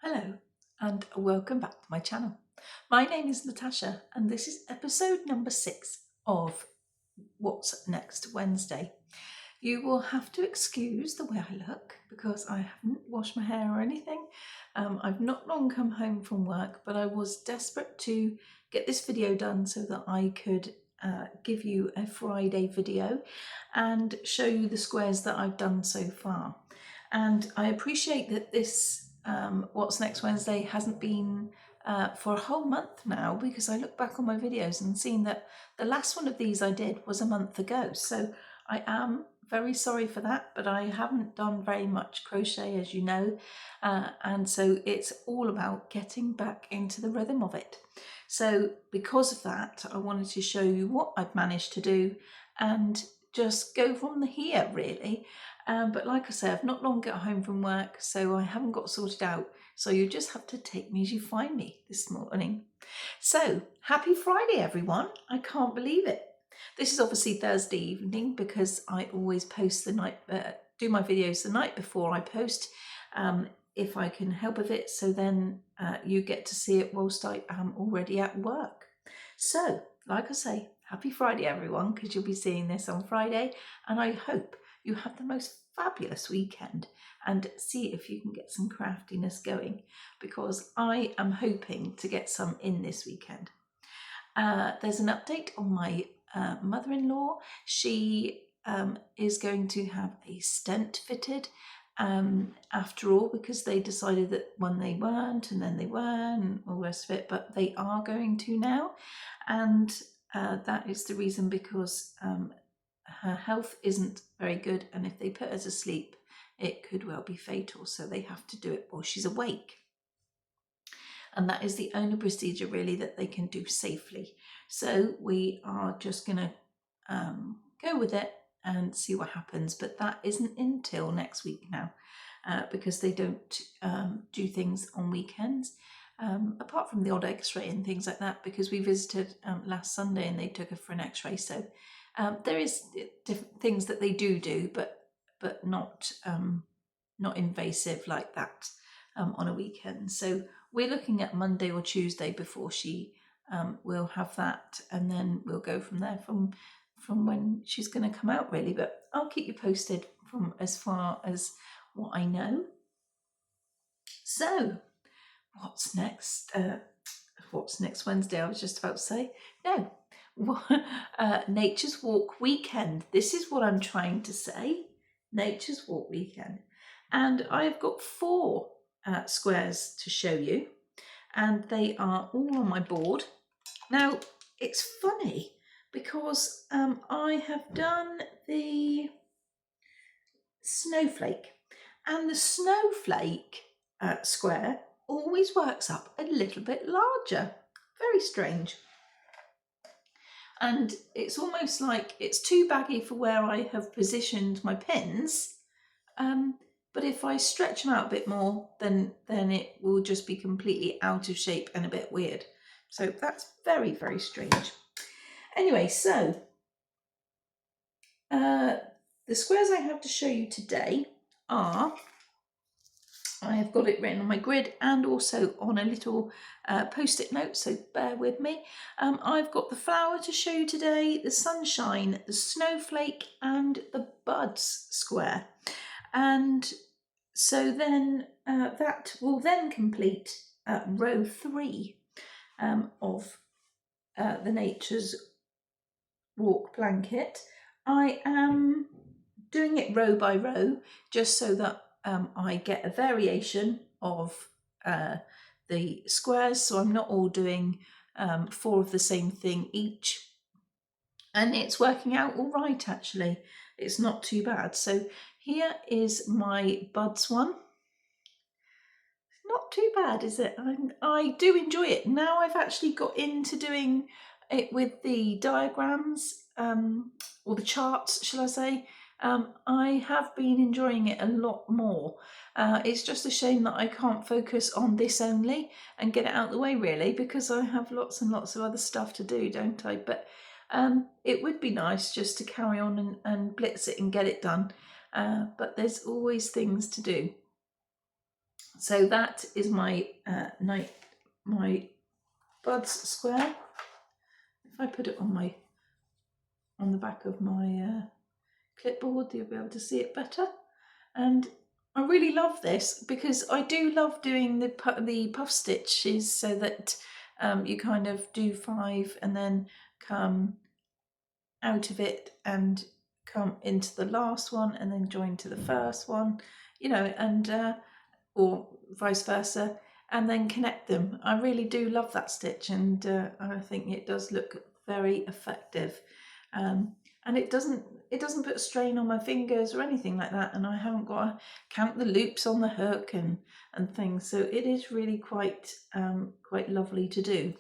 Hello and welcome back to my channel. My name is Natasha and this is episode number 6 of What's Next Wednesday. You will have to excuse the way I look because I haven't washed my hair or anything. I've not long come home from work, but I was desperate to get this video done so that I could give you a Friday video and show you the squares that I've done so far. And I appreciate that this What's Next Wednesday hasn't been for a whole month now, because I look back on my videos and seen that the last one of these I did was a month ago. So I am very sorry for that, but I haven't done very much crochet, as you know, and so it's all about getting back into the rhythm of it. So because of that, I wanted to show you what I've managed to do and just go from here really. But like I say, I've not long got home from work, so I haven't got sorted out. So you just have to take me as you find me this morning. So happy Friday, everyone. I can't believe it. This is obviously Thursday evening because I always post the night, do my videos the night before I post, if I can help with it. So then you get to see it whilst I am already at work. So like I say, happy Friday, everyone, because you'll be seeing this on Friday. And I hope you have the most fabulous weekend and see if you can get some craftiness going, because I am hoping to get some in this weekend. There's an update on my mother-in-law. She is going to have a stent fitted after all, because they decided that when they weren't and then they were and all the rest of it, but they are going to now. And that is the reason, because her health isn't very good, and if they put her to sleep it could well be fatal, so they have to do it while she's awake. And that is the only procedure really that they can do safely. So we are just going to go with it and see what happens. But that isn't until next week now, because they don't do things on weekends, apart from the odd x-ray and things like that, because we visited last Sunday and they took her for an x-ray. So there is different things that they do, but not invasive like that on a weekend. So we're looking at Monday or Tuesday before she will have that, and then we'll go from there, from when she's going to come out really. But I'll keep you posted from as far as what I know. So what's next? What's next Wednesday? I was just about to say no. Nature's Walk weekend. This is what I'm trying to say. Nature's Walk weekend. And I've got 4 squares to show you, and they are all on my board. Now it's funny because I have done the snowflake, and the snowflake square always works up a little bit larger. Very strange. And it's almost like it's too baggy for where I have positioned my pins. But if I stretch them out a bit more, then it will just be completely out of shape and a bit weird. So that's very, very strange. Anyway, so the squares I have to show you today are, I have got it written on my grid and also on a little post-it note, so bear with me. I've got the flower to show you today, the sunshine, the snowflake and the buds square. And so then that will then complete row 3 of the Nature's Walk blanket. I am doing it row by row just so that I get a variation of the squares, so I'm not all doing 4 of the same thing each. And it's working out all right, actually. It's not too bad. So here is my buds one. Not too bad, is it? I do enjoy it. Now I've actually got into doing it with the diagrams, or the charts, shall I say. I have been enjoying it a lot more. It's just a shame that I can't focus on this only and get it out of the way really, because I have lots and lots of other stuff to do, don't I? But it would be nice just to carry on and blitz it and get it done. But there's always things to do. So that is my my buds square. If I put it on the back of my clipboard, you'll be able to see it better. And I really love this because I do love doing the puff stitches, so that you kind of do 5 and then come out of it and come into the last one and then join to the first one, you know, and or vice versa, and then connect them. I really do love that stitch, and I think it does look very effective, and it doesn't put strain on my fingers or anything like that, and I haven't got to count the loops on the hook and things, so it is really quite lovely to do.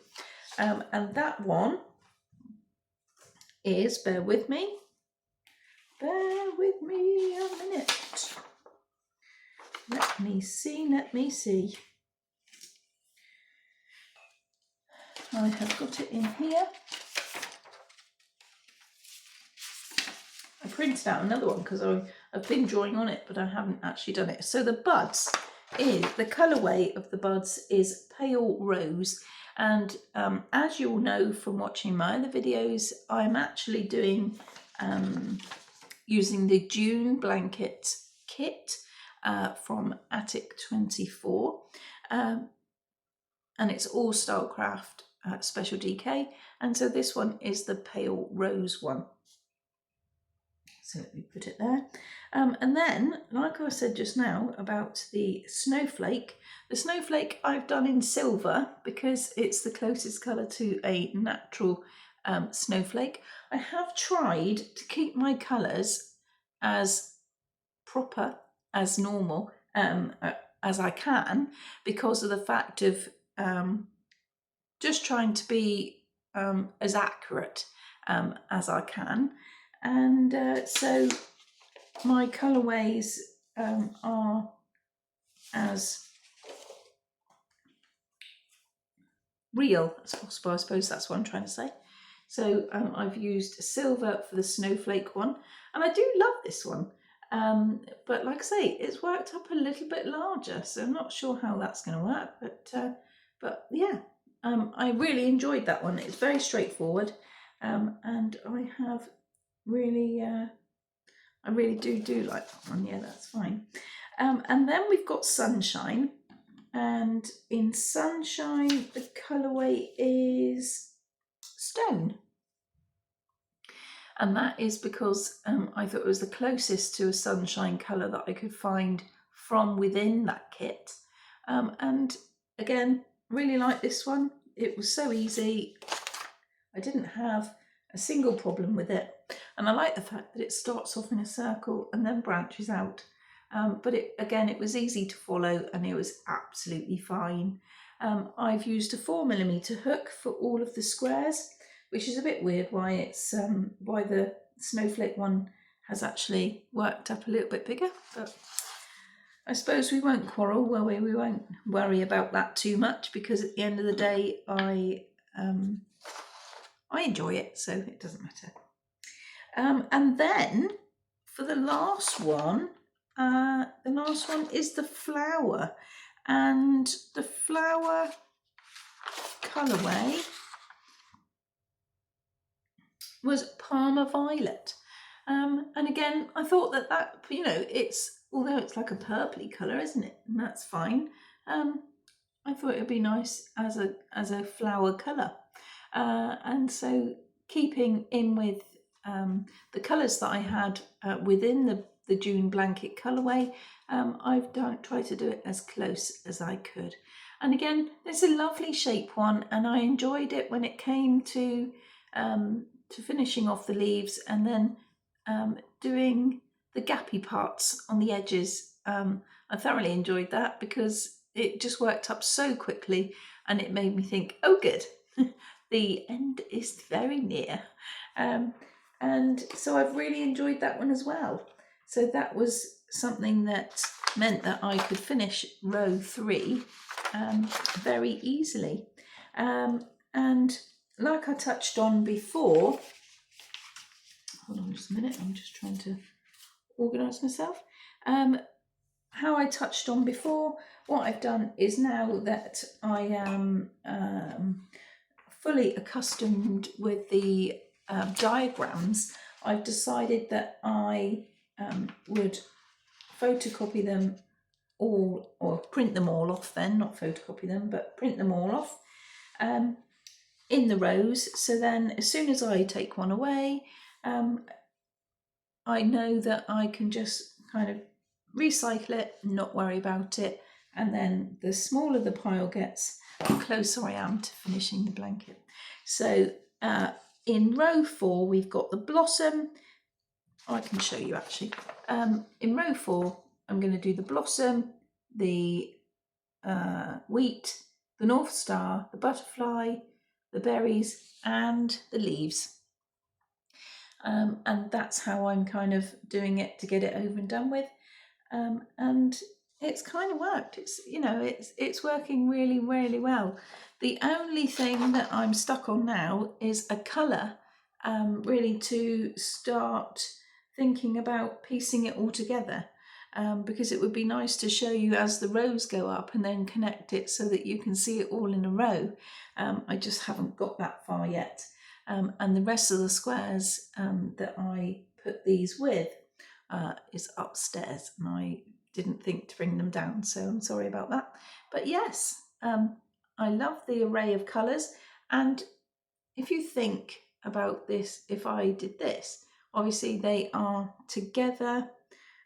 And that one is, bear with me a minute, let me see, I have got it in here. I printed out another one because I've been drawing on it, but I haven't actually done it. So the buds the colourway of the buds is Pale Rose, and as you'll know from watching my other videos, I'm actually doing using the June blanket kit from Attic 24, and it's all Stylecraft Special DK, and so this one is the Pale Rose one. So let me put it there. And then, like I said just now about the snowflake I've done in silver because it's the closest colour to a natural snowflake. I have tried to keep my colours as proper, as normal as I can, because of the fact of just trying to be as accurate as I can. And so my colourways are as real as possible, I suppose that's what I'm trying to say. So I've used silver for the snowflake one, and I do love this one, but like I say, it's worked up a little bit larger, so I'm not sure how that's going to work, but yeah, I really enjoyed that one. It's very straightforward, and I have really I really do like that one. Yeah, that's fine. And then we've got Sunshine, and in Sunshine the colourway is Stone, and that is because I thought it was the closest to a sunshine colour that I could find from within that kit, and again, really like this one. It was so easy, I didn't have a single problem with it, and I like the fact that it starts off in a circle and then branches out, but it was easy to follow and it was absolutely fine. I've used a 4mm hook for all of the squares, which is a bit weird why it's why the snowflake one has actually worked up a little bit bigger, but I suppose we won't quarrel, will we? We won't worry about that too much, because at the end of the day I enjoy it, so it doesn't matter. And then for the last one is the flower, and the flower colourway was Parma Violet. And again, I thought that although it's like a purpley colour, isn't it? And that's fine. I thought it would be nice as a flower colour. And so keeping in with the colours that I had within the June blanket colourway, I've tried to do it as close as I could. And again, it's a lovely shape one, and I enjoyed it when it came to finishing off the leaves and then doing the gappy parts on the edges. I thoroughly enjoyed that because it just worked up so quickly, and it made me think, oh good, the end is very near. And so I've really enjoyed that one as well. So that was something that meant that I could finish row 3 very easily. And like I touched on before, hold on just a minute, I'm just trying to organise myself. how I touched on before, what I've done is, now that I am fully accustomed with the diagrams, I've decided that I would photocopy them all, or print them all off then, not photocopy them, but print them all off in the rows. So then as soon as I take one away, I know that I can just kind of recycle it, not worry about it, and then the smaller the pile gets, the closer I am to finishing the blanket. So in row 4 we've got the blossom. I can show you actually. In row 4 I'm going to do the blossom, the wheat, the North Star, the butterfly, the berries and the leaves. And that's how I'm kind of doing it to get it over and done with. And it's kind of worked. It's, you know, it's working really, really well. The only thing that I'm stuck on now is a colour, really to start thinking about piecing it all together. Because it would be nice to show you as the rows go up and then connect it so that you can see it all in a row. I just haven't got that far yet. And the rest of the squares that I put these with is upstairs, and I didn't think to bring them down, so I'm sorry about that. But yes, I love the array of colours, and if you think about this, if I did this, obviously they are together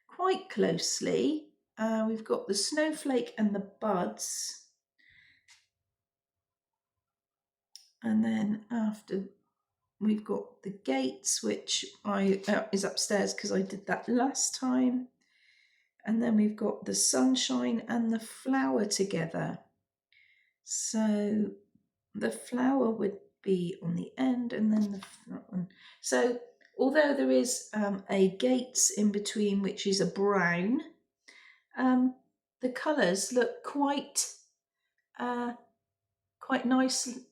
quite closely. We've got the snowflake and the buds, and then after we've got the gates, which is upstairs because I did that last time. And then we've got the sunshine and the flower together. So the flower would be on the end, and then the front one. So although there is a gates in between, which is a brown, the colours look quite nicely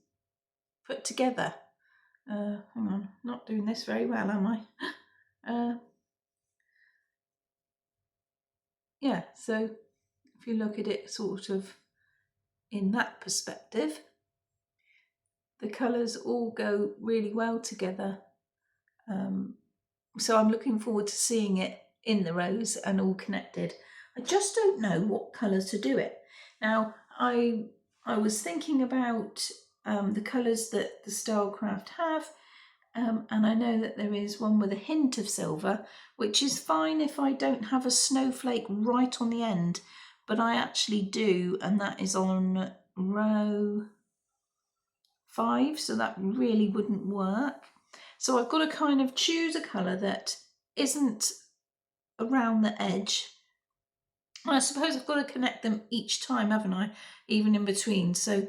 put together. Hang on, not doing this very well, am I? Yeah, so if you look at it sort of in that perspective, the colours all go really well together. So I'm looking forward to seeing it in the rows and all connected. I just don't know what colour to do it. Now, I was thinking about the colours that the Stylecraft have, and I know that there is one with a hint of silver, which is fine if I don't have a snowflake right on the end, but I actually do, and that is on row 5, so that really wouldn't work. So I've got to kind of choose a colour that isn't around the edge. I suppose I've got to connect them each time, haven't I? Even in between. So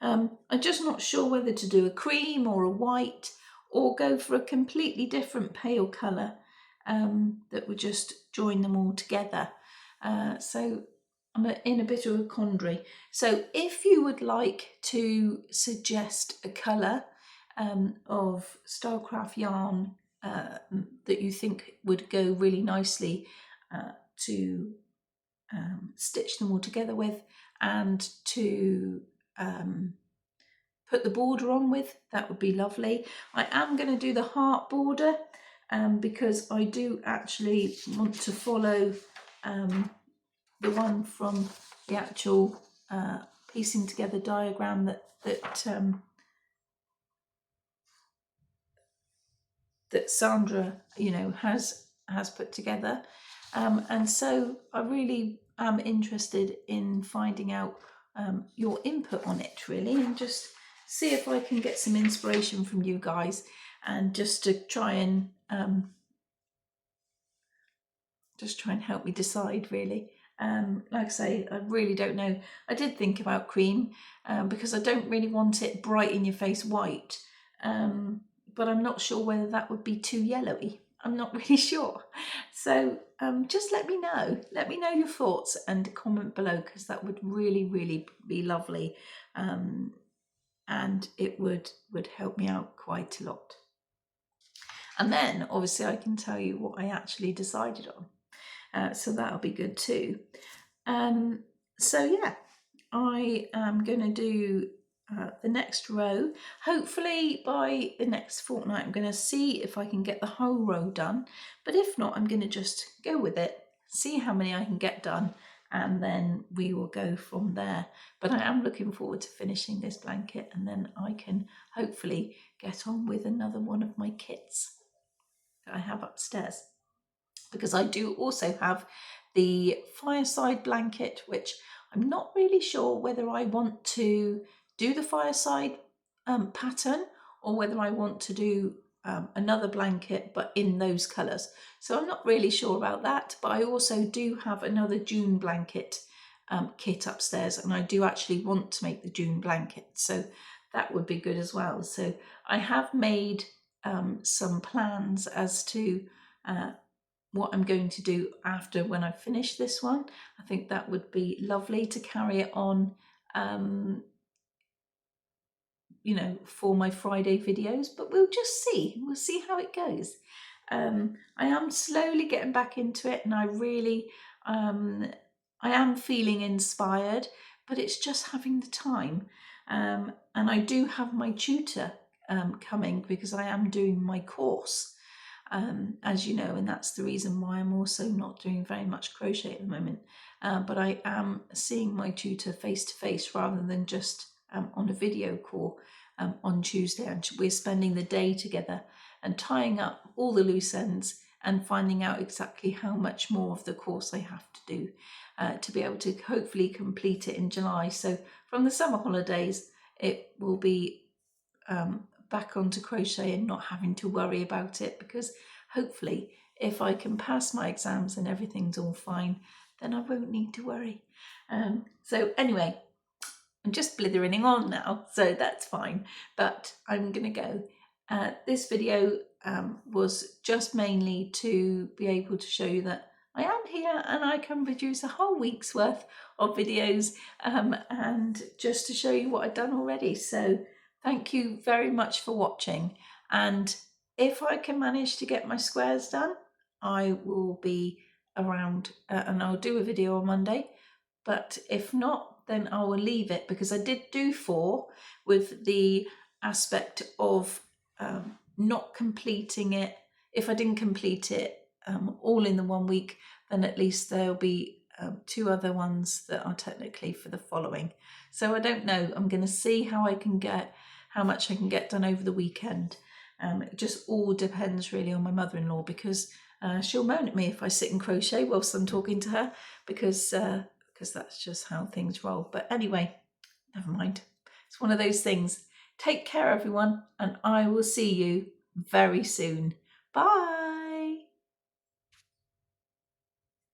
I'm just not sure whether to do a cream or a white, or go for a completely different pale colour that would just join them all together. So I'm in a bit of a quandary. So if you would like to suggest a colour of Stylecraft yarn that you think would go really nicely to stitch them all together with, and to put the border on with, that would be lovely. I am going to do the heart border because I do actually want to follow the one from the actual piecing together diagram that Sandra, you know, has put together, and so I really am interested in finding out your input on it, really, and just see if I can get some inspiration from you guys, and just to try and help me decide, really. Like I say, I really don't know. I did think about cream because I don't really want it bright in your face white, but I'm not sure whether that would be too yellowy. I'm not really sure. So just let me know. Let me know your thoughts and comment below, because that would really, really be lovely. And it would help me out quite a lot. And then obviously I can tell you what I actually decided on. so that'll be good too. So yeah, I am going to do the next row. Hopefully by the next fortnight I'm going to see if I can get the whole row done, but if not I'm going to just go with it, see how many I can get done, and then we will go from there. But I am looking forward to finishing this blanket, and then I can hopefully get on with another one of my kits that I have upstairs, because I do also have the fireside blanket, which I'm not really sure whether I want to do the fireside pattern or whether I want to do another blanket but in those colours. So I'm not really sure about that, but I also do have another June blanket kit upstairs, and I do actually want to make the June blanket, so that would be good as well. So I have made some plans as to what I'm going to do after when I finish this one. I think that would be lovely to carry it on, you know, for my Friday videos, but we'll just see. We'll see how it goes. I am slowly getting back into it, and I really, I am feeling inspired, but it's just having the time. And I do have my tutor coming because I am doing my course. As you know, and that's the reason why I'm also not doing very much crochet at the moment. But I am seeing my tutor face to face rather than just on a video call on Tuesday. And we're spending the day together and tying up all the loose ends and finding out exactly how much more of the course I have to do to be able to hopefully complete it in July. So from the summer holidays, it will be back onto crochet and not having to worry about it, because hopefully if I can pass my exams and everything's all fine, then I won't need to worry. So anyway, I'm just blithering on now, so that's fine, but I'm gonna go. This video was just mainly to be able to show you that I am here and I can produce a whole week's worth of videos, and just to show you what I've done already. So thank you very much for watching, and if I can manage to get my squares done, I will be around and I'll do a video on Monday. But if not, then I will leave it, because I did do 4 with the aspect of not completing it. If I didn't complete it all in the 1 week, then at least there'll be 2 other ones that are technically for the following. So I don't know. I'm going to see how much I can get done over the weekend. It just all depends really on my mother-in-law, because she'll moan at me if I sit and crochet whilst I'm talking to her, because that's just how things roll. But anyway, never mind. It's one of those things. Take care, everyone, and I will see you very soon. Bye.